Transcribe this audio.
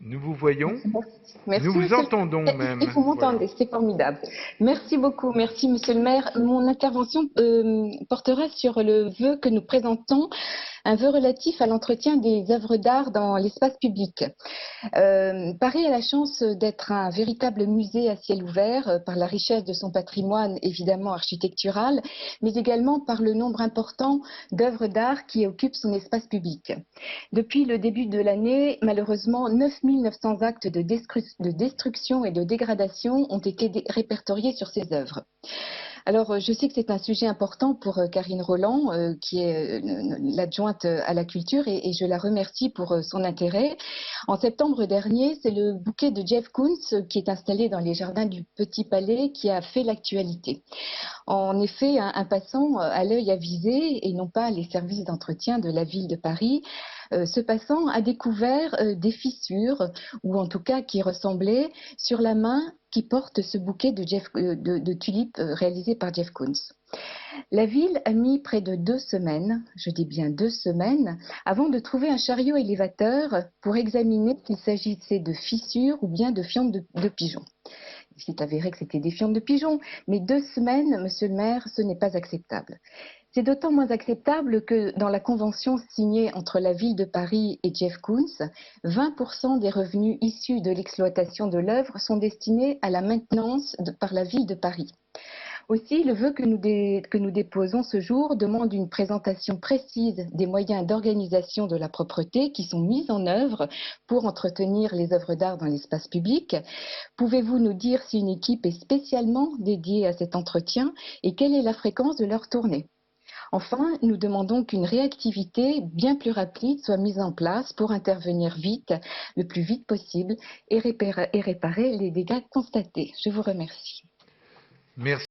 Nous vous voyons, nous Merci, vous monsieur le entendons maire. Et même. vous Voilà. m'entendez, c'est formidable. Merci beaucoup, merci, monsieur le maire. Mon intervention portera sur le vœu que nous présentons, un vœu relatif à l'entretien des œuvres d'art dans l'espace public. Paris a la chance d'être un véritable musée à ciel ouvert par la richesse de son patrimoine évidemment architectural, mais également par le nombre important d'œuvres d'art qui occupent son espace public. Depuis le début de l'année, malheureusement, 9 900 actes de destruction et de dégradation ont été répertoriés sur ces œuvres. Alors, je sais que c'est un sujet important pour Karine Roland, qui est l'adjointe à la culture, et je la remercie pour son intérêt. En septembre dernier, c'est le bouquet de Jeff Koons, qui est installé dans les jardins du Petit Palais, qui a fait l'actualité. En effet, un passant à l'œil avisé, et non pas les services d'entretien de la ville de Paris, ce passant a découvert des fissures, ou en tout cas qui ressemblaient, sur la main qui porte ce bouquet de tulipes réalisé par Jeff Koons. La ville a mis près de 2 semaines, je dis bien 2 semaines, avant de trouver un chariot élévateur pour examiner s'il s'agissait de fissures ou bien de fientes de pigeons. Il s'est avéré que c'était des fientes de pigeons, mais 2 semaines, monsieur le maire, ce n'est pas acceptable. C'est d'autant moins acceptable que dans la convention signée entre la ville de Paris et Jeff Koons, 20% des revenus issus de l'exploitation de l'œuvre sont destinés à la maintenance par la ville de Paris. Aussi, le vœu que nous déposons ce jour demande une présentation précise des moyens d'organisation de la propreté qui sont mis en œuvre pour entretenir les œuvres d'art dans l'espace public. Pouvez-vous nous dire si une équipe est spécialement dédiée à cet entretien et quelle est la fréquence de leur tournée? Enfin, nous demandons qu'une réactivité bien plus rapide soit mise en place pour intervenir vite, le plus vite possible, et réparer les dégâts constatés. Je vous remercie. Merci.